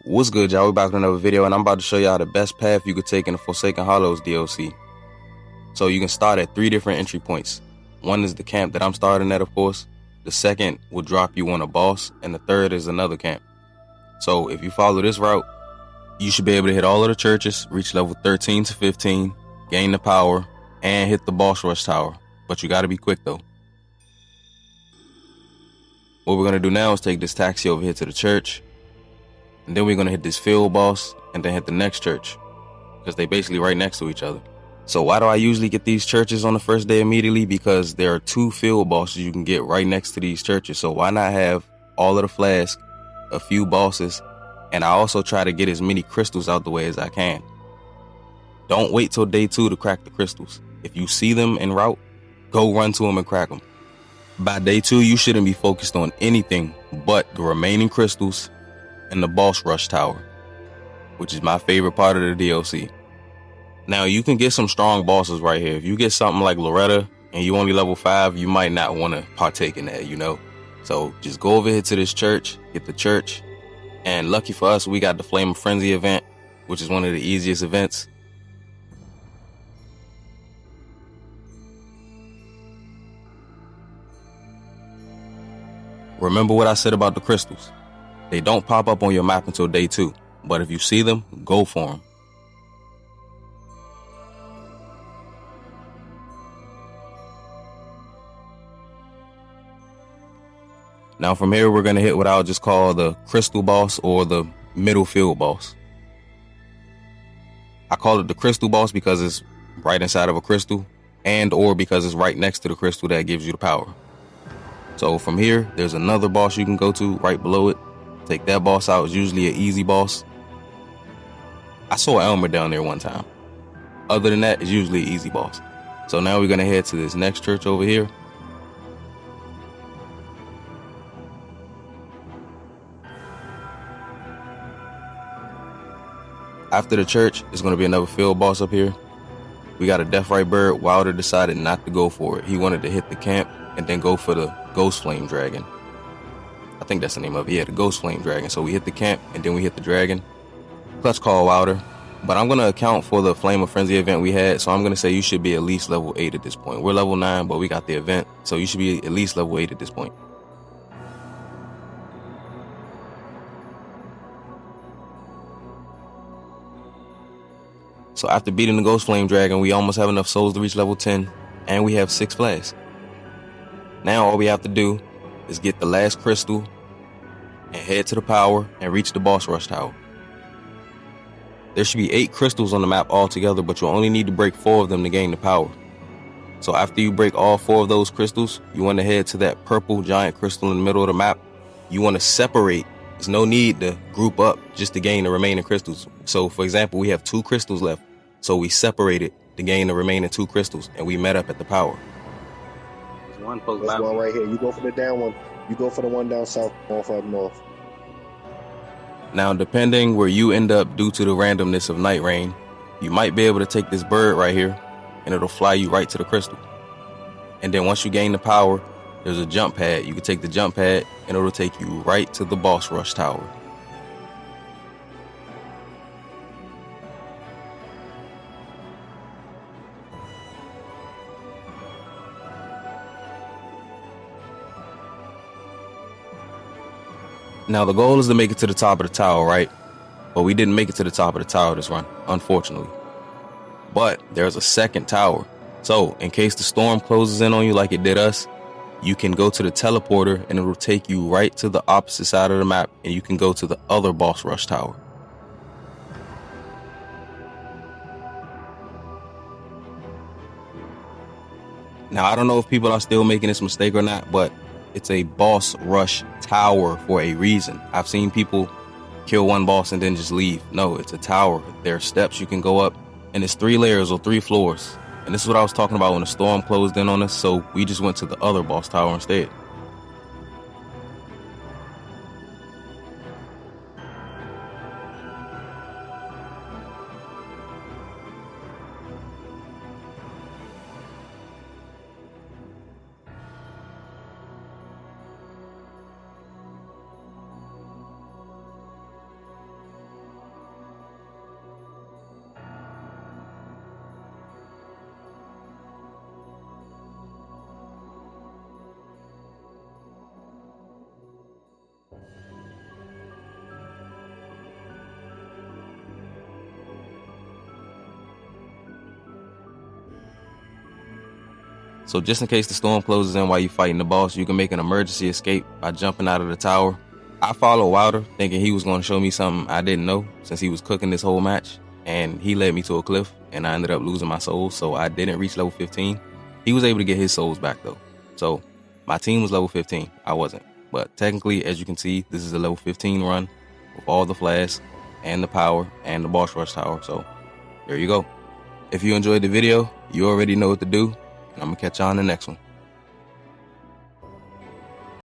What's good, y'all? We back with another video, and I'm about to show y'all the best path you could take in the Forsaken Hollows DLC. So you can start at 3 different entry points. One is the camp that I'm starting at, of course. The second will drop you on a boss, and the third is another camp. So if you follow this route, you should be able to hit all of the churches, reach level 13 to 15, gain the power, and hit the boss rush tower. But you gotta be quick though. What we're gonna do now is take this taxi over here to the church, and then we're gonna hit this field boss, and then hit the next church, because they basically right next to each other. So why do I usually get these churches on the first day immediately? Because there are 2 field bosses you can get right next to these churches. So why not have all of the flask, a few bosses, and I also try to get as many crystals out the way as I can. Don't wait till day 2 to crack the crystals. If you see them en route, go run to them and crack them. By day 2, you shouldn't be focused on anything but the remaining crystals and the boss rush tower, which is my favorite part of the DLC. Now, you can get some strong bosses right here. If you get something like Loretta and you only level 5, you might not want to partake in that, So just go over here to this church, get the church, and lucky for us, we got the Flame of Frenzy event, which is one of the easiest events. Remember what I said about the crystals. They don't pop up on your map until day 2, but if you see them, go for them. Now from here, we're going to hit what I'll just call the crystal boss or the middle field boss. I call it the crystal boss because it's right inside of a crystal, and or because it's right next to the crystal that gives you the power. So from here, there's another boss you can go to right below it. Take that boss out. It's usually an easy boss. I saw Elmer down there one time. Other than that, it's usually an easy boss. So now we're going to head to this next church over here. After the church, there's going to be another field boss up here. We got a Deathrite bird. Wilder decided not to go for it. He wanted to hit the camp and then go for the Ghost Flame Dragon. I think that's the name of it. Yeah, the Ghost Flame Dragon. So we hit the camp and then we hit the dragon. Clutch call Wilder. But I'm going to account for the Flame of Frenzy event we had. So I'm going to say you should be at least level 8 at this point. We're level 9, but we got the event. So you should be at least level 8 at this point. So after beating the Ghost Flame Dragon, we almost have enough souls to reach level 10, and we have 6 flasks. Now all we have to do is get the last crystal and head to the power and reach the boss rush tower. There should be 8 crystals on the map altogether, but you only need to break 4 of them to gain the power. So after you break all 4 of those crystals, you want to head to that purple giant crystal in the middle of the map. You want to separate. There's no need to group up just to gain the remaining crystals. So for example, we have 2 crystals left. So we separated to gain the remaining 2 crystals, and we met up at the power. There's one right here. You go for the down one. You go for the one down south, off up north. Now, depending where you end up due to the randomness of Nightreign, you might be able to take this bird right here, and it'll fly you right to the crystal. And then once you gain the power, there's a jump pad. You can take the jump pad, and it'll take you right to the boss rush tower. Now, the goal is to make it to the top of the tower, right? But we didn't make it to the top of the tower this run, unfortunately. But there's a second tower. So, in case the storm closes in on you like it did us, you can go to the teleporter and it'll take you right to the opposite side of the map, and you can go to the other boss rush tower. Now, I don't know if people are still making this mistake or not, but it's a boss rush tower for a reason. I've seen people kill one boss and then just leave. No, it's a tower. There are steps you can go up, and it's 3 layers or 3 floors. And this is what I was talking about when the storm closed in on us, so we just went to the other boss tower instead. So just in case the storm closes in while you're fighting the boss, you can make an emergency escape by jumping out of the tower. I followed Wilder, thinking he was going to show me something I didn't know since he was cooking this whole match, and he led me to a cliff, and I ended up losing my souls, so I didn't reach level 15. He was able to get his souls back, though. So my team was level 15. I wasn't. But technically, as you can see, this is a level 15 run with all the flasks and the power and the boss rush tower, so there you go. If you enjoyed the video, you already know what to do, and I'm going to catch you on the next one.